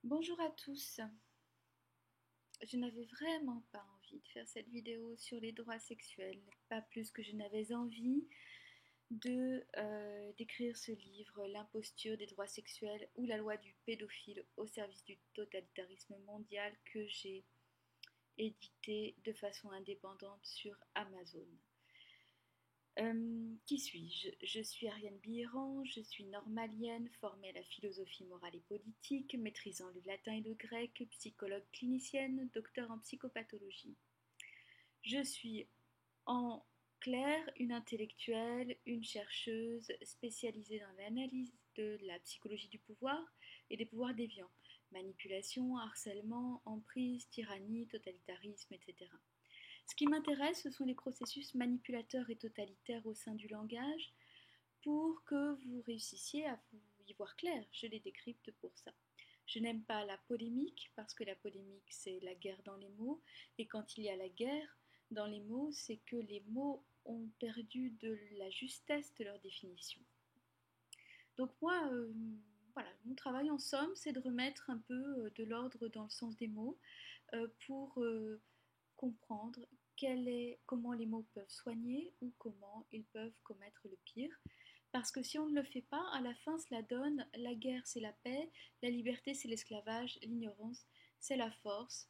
Bonjour à tous. Je n'avais vraiment pas envie de faire cette vidéo sur les droits sexuels, pas plus que je n'avais envie de d'écrire ce livre, L'imposture des droits sexuels ou la loi du pédophile au service du totalitarisme mondial que j'ai édité de façon indépendante sur Amazon. Qui suis-je? Je suis Ariane Biran, je suis normalienne, formée à la philosophie morale et politique, maîtrisant le latin et le grec, psychologue clinicienne, docteur en psychopathologie. Je suis en clair une intellectuelle, une chercheuse spécialisée dans l'analyse de la psychologie du pouvoir et des pouvoirs déviants, manipulation, harcèlement, emprise, tyrannie, totalitarisme, etc. Ce qui m'intéresse, ce sont les processus manipulateurs et totalitaires au sein du langage pour que vous réussissiez à y voir clair. Je les décrypte pour ça. Je n'aime pas la polémique parce que la polémique, c'est la guerre dans les mots. Et quand il y a la guerre dans les mots, c'est que les mots ont perdu de la justesse de leur définition. Donc moi, voilà, mon travail en somme, c'est de remettre un peu de l'ordre dans le sens des mots pour comprendre comment les mots peuvent soigner ou comment ils peuvent commettre le pire. Parce que si on ne le fait pas, à la fin, cela donne la guerre, c'est la paix, la liberté, c'est l'esclavage, l'ignorance, c'est la force.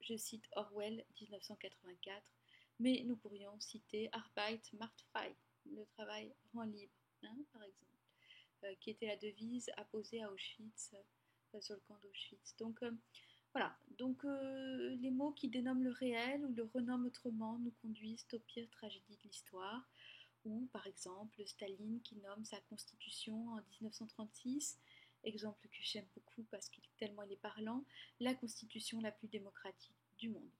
Je cite Orwell 1984, mais nous pourrions citer Arbeit macht frei, le travail rend libre, hein, par exemple, qui était la devise apposée à Auschwitz, sur le camp d'Auschwitz. Donc, voilà, donc les mots qui dénomment le réel ou le renomment autrement nous conduisent aux pires tragédies de l'histoire, ou par exemple Staline qui nomme sa constitution en 1936, exemple que j'aime beaucoup parce qu'il tellement il est parlant, la constitution la plus démocratique du monde.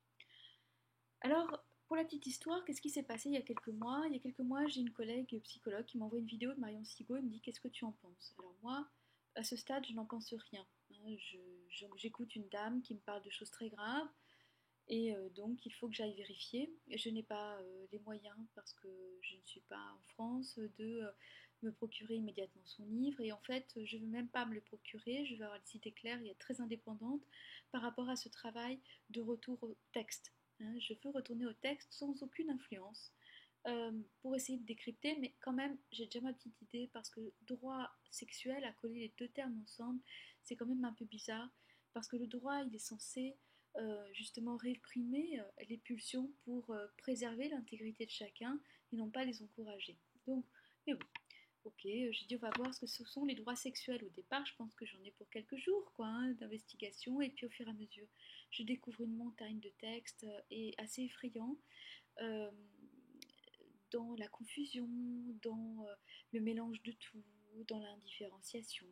Alors, pour la petite histoire, qu'est-ce qui s'est passé il y a quelques mois? Il y a quelques mois, j'ai une collègue psychologue qui m'envoie une vidéo de Marion Sigaud et me dit qu'est-ce que tu en penses? Alors moi, à ce stade, je n'en pense rien, hein. J'écoute une dame qui me parle de choses très graves et donc il faut que j'aille vérifier. Je n'ai pas les moyens parce que je ne suis pas en France de me procurer immédiatement son livre et en fait je ne veux même pas me le procurer, je vais avoir les idées claires et être très indépendante par rapport à ce travail de retour au texte, hein. Je veux retourner au texte sans aucune influence pour essayer de décrypter, mais quand même j'ai déjà ma petite idée parce que droit sexuel, à coller les deux termes ensemble, c'est quand même un peu bizarre parce que le droit il est censé justement réprimer les pulsions pour préserver l'intégrité de chacun et non pas les encourager. Donc, mais bon, ok, j'ai dit on va voir ce que ce sont les droits sexuels. Au départ, je pense que j'en ai pour quelques jours, quoi, hein, d'investigation, et puis au fur et à mesure, je découvre une montagne de textes et assez effrayants euh, dans la confusion, dans le mélange de tout, dans l'indifférenciation,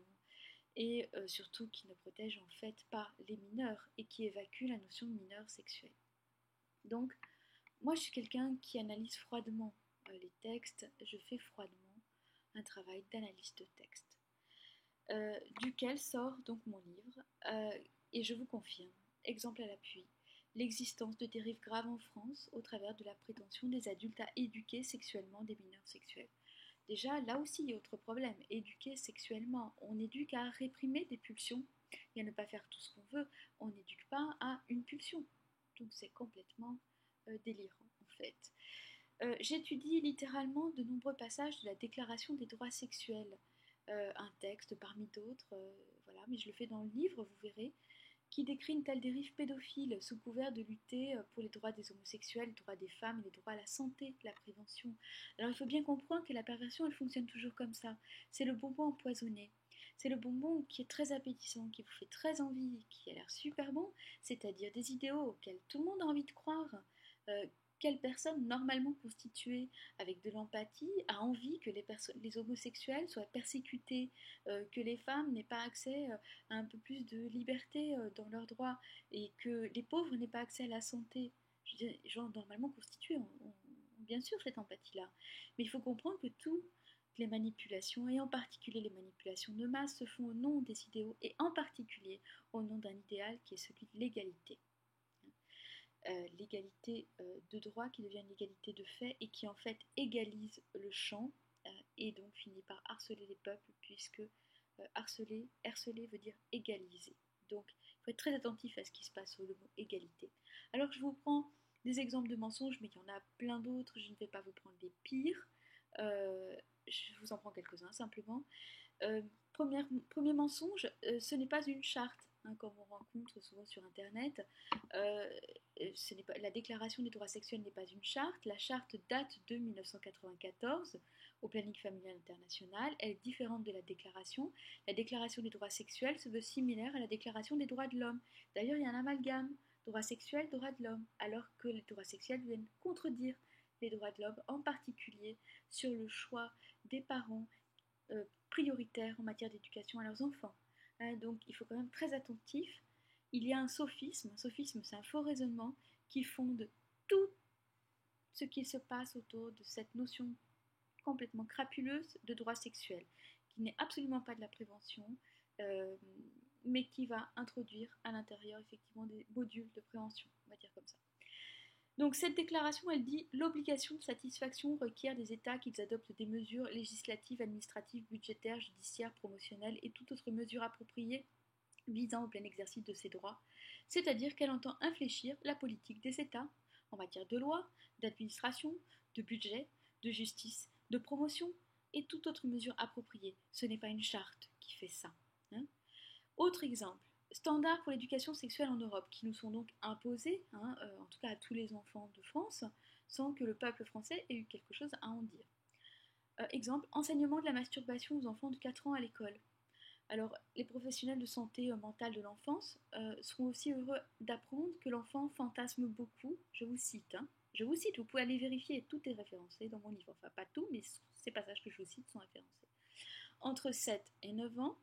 et surtout qui ne protège en fait pas les mineurs et qui évacue la notion de mineur sexuel. Donc, moi je suis quelqu'un qui analyse froidement les textes, je fais froidement un travail d'analyse de texte, duquel sort donc mon livre, et je vous confirme, exemple à l'appui, l'existence de dérives graves en France au travers de la prétention des adultes à éduquer sexuellement des mineurs sexuels. Déjà, là aussi, il y a autre problème. Éduquer sexuellement, on éduque à réprimer des pulsions et à ne pas faire tout ce qu'on veut. On n'éduque pas à une pulsion. Donc c'est complètement délirant en fait. J'étudie littéralement de nombreux passages de la Déclaration des droits sexuels, un texte parmi d'autres, voilà, mais je le fais dans le livre, vous verrez, qui décrit une telle dérive pédophile sous couvert de lutter pour les droits des homosexuels, les droits des femmes, les droits à la santé, la prévention. Alors il faut bien comprendre que la perversion, elle fonctionne toujours comme ça. C'est le bonbon empoisonné. C'est le bonbon qui est très appétissant, qui vous fait très envie, qui a l'air super bon, c'est-à-dire des idéaux auxquels tout le monde a envie de croire. Euh, quelle personne normalement constituée avec de l'empathie a envie que les homosexuels soient persécutés, que les femmes n'aient pas accès à un peu plus de liberté dans leurs droits et que les pauvres n'aient pas accès à la santé? Je veux dire, les gens normalement constitués ont bien sûr cette empathie-là. Mais il faut comprendre que toutes les manipulations, et en particulier les manipulations de masse, se font au nom des idéaux et en particulier au nom d'un idéal qui est celui de l'égalité. L'égalité de droit qui devient l'égalité de fait et qui en fait égalise le champ et donc finit par harceler les peuples puisque harceler veut dire égaliser. Donc, il faut être très attentif à ce qui se passe sur le mot égalité. Alors, je vous prends des exemples de mensonges, mais il y en a plein d'autres. Je ne vais pas vous prendre les pires. Je vous en prends quelques-uns simplement. Euh, Premier mensonge, ce n'est pas une charte, hein, comme on rencontre souvent sur Internet. Euh, la déclaration des droits sexuels n'est pas une charte. La charte date de 1994 au planning familial international. Elle est différente de la déclaration. La déclaration des droits sexuels se veut similaire à la déclaration des droits de l'homme. D'ailleurs, il y a un amalgame, droits sexuels, droits de l'homme, alors que les droits sexuels viennent contredire les droits de l'homme, en particulier sur le choix des parents prioritaires en matière d'éducation à leurs enfants. Donc il faut quand même très attentif. Il y a un sophisme. Un sophisme, c'est un faux raisonnement qui fonde tout ce qui se passe autour de cette notion complètement crapuleuse de droit sexuel, qui n'est absolument pas de la prévention, euh, mais qui va introduire à l'intérieur effectivement des modules de prévention, on va dire comme ça. Donc cette déclaration, elle dit l'obligation de satisfaction requiert des États qu'ils adoptent des mesures législatives, administratives, budgétaires, judiciaires, promotionnelles et toute autre mesure appropriée visant au plein exercice de ses droits, c'est-à-dire qu'elle entend infléchir la politique des États en matière de loi, d'administration, de budget, de justice, de promotion et toute autre mesure appropriée. Ce n'est pas une charte qui fait ça. Hein. Autre exemple, standards pour l'éducation sexuelle en Europe, qui nous sont donc imposés, en tout cas à tous les enfants de France, sans que le peuple français ait eu quelque chose à en dire. Exemple, enseignement de la masturbation aux enfants de 4 ans à l'école. Alors, les professionnels de santé mentale de l'enfance seront aussi heureux d'apprendre que l'enfant fantasme beaucoup, je vous cite, vous pouvez aller vérifier, tout est référencé dans mon livre, enfin pas tout, mais ces passages que je vous cite sont référencés. Entre 7 et 9 ans,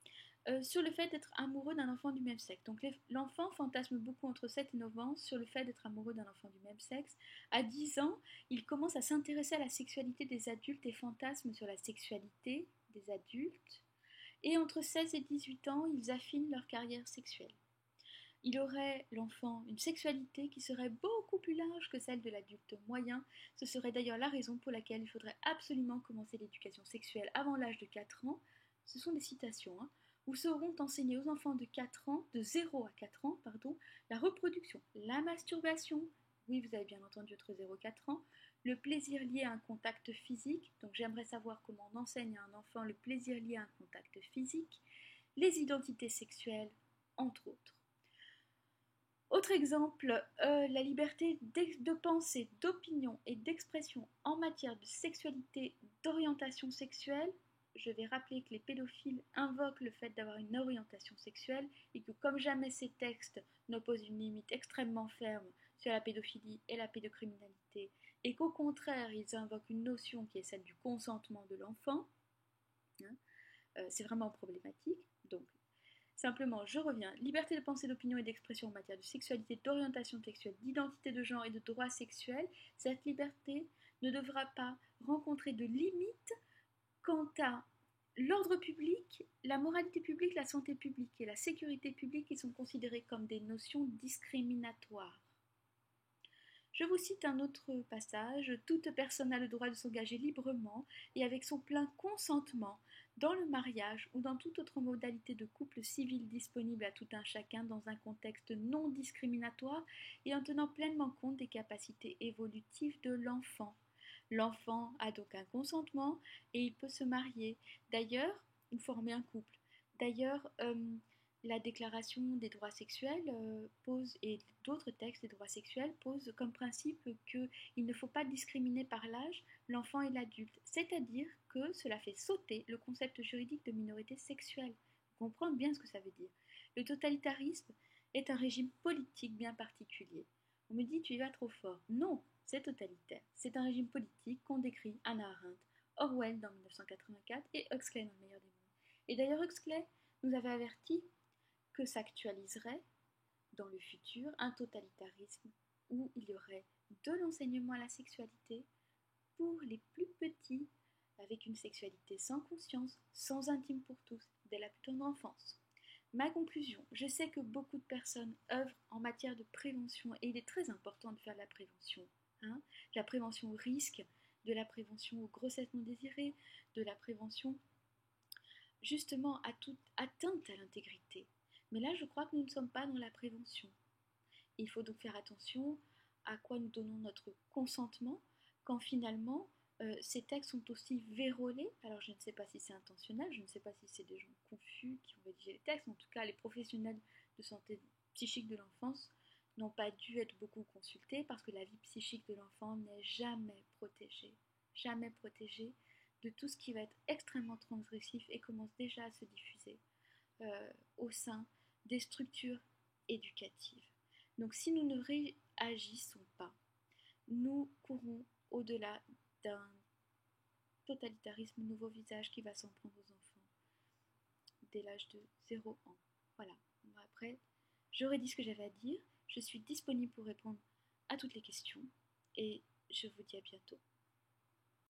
sur le fait d'être amoureux d'un enfant du même sexe. Donc l'enfant fantasme beaucoup entre 7 et 9 ans sur le fait d'être amoureux d'un enfant du même sexe. À 10 ans, il commence à s'intéresser à la sexualité des adultes et fantasme sur la sexualité des adultes. Et entre 16 et 18 ans, ils affinent leur carrière sexuelle. Il aurait, l'enfant, une sexualité qui serait beaucoup plus large que celle de l'adulte moyen. Ce serait d'ailleurs la raison pour laquelle il faudrait absolument commencer l'éducation sexuelle avant l'âge de 4 ans. Ce sont des citations, où seront enseignés aux enfants de 4 ans, de 0 à 4 ans, la reproduction, la masturbation, oui vous avez bien entendu entre 0 et 4 ans, le plaisir lié à un contact physique, donc j'aimerais savoir comment on enseigne à un enfant le plaisir lié à un contact physique, les identités sexuelles, entre autres. Autre exemple, la liberté de pensée, d'opinion et d'expression en matière de sexualité, d'orientation sexuelle. Je vais rappeler que les pédophiles invoquent le fait d'avoir une orientation sexuelle et que comme jamais ces textes n'opposent une limite extrêmement ferme sur la pédophilie et la pédocriminalité et qu'au contraire ils invoquent une notion qui est celle du consentement de l'enfant, c'est vraiment problématique. Donc simplement, je reviens. Liberté de pensée, d'opinion et d'expression en matière de sexualité, d'orientation sexuelle, d'identité de genre et de droits sexuels. Cette liberté ne devra pas rencontrer de limites quant à l'ordre public, la moralité publique, la santé publique et la sécurité publique qui sont considérées comme des notions discriminatoires. Je vous cite un autre passage. Toute personne a le droit de s'engager librement et avec son plein consentement dans le mariage ou dans toute autre modalité de couple civil disponible à tout un chacun dans un contexte non discriminatoire et en tenant pleinement compte des capacités évolutives de l'enfant. L'enfant a donc un consentement et il peut se marier. D'ailleurs, ou former un couple. D'ailleurs, la déclaration des droits sexuels pose, et d'autres textes des droits sexuels posent comme principe qu'il ne faut pas discriminer par l'âge l'enfant et l'adulte, c'est-à-dire que cela fait sauter le concept juridique de minorité sexuelle. Vous comprenez bien ce que ça veut dire. Le totalitarisme est un régime politique bien particulier. On me dit tu y vas trop fort. Non, c'est totalitaire. C'est un régime politique qu'ont décrit Hannah Arendt, Orwell dans 1984 et Huxley dans Le meilleur des mondes. Et d'ailleurs Huxley nous avait averti que s'actualiserait dans le futur un totalitarisme où il y aurait de l'enseignement à la sexualité pour les plus petits, avec une sexualité sans conscience, sans intime pour tous, dès la plus tendre enfance. Ma conclusion, je sais que beaucoup de personnes œuvrent en matière de prévention et il est très important de faire de la prévention. La prévention au risque, de la prévention aux grossesses non désirées, de la prévention justement à toute atteinte à l'intégrité. Mais là, je crois que nous ne sommes pas dans la prévention. Il faut donc faire attention à quoi nous donnons notre consentement quand finalement ces textes sont aussi vérolés. Alors je ne sais pas si c'est intentionnel, je ne sais pas si c'est des gens confus qui ont rédigé les textes. En tout cas, les professionnels de santé psychique de l'enfance n'ont pas dû être beaucoup consultés parce que la vie psychique de l'enfant n'est jamais protégée de tout ce qui va être extrêmement transgressif et commence déjà à se diffuser au sein des structures éducatives. Donc si nous ne réagissons pas, nous courons au-delà d'un totalitarisme nouveau visage qui va s'en prendre aux enfants dès l'âge de 0 ans. Voilà. Après, j'aurais dit ce que j'avais à dire. Je suis disponible pour répondre à toutes les questions et je vous dis à bientôt.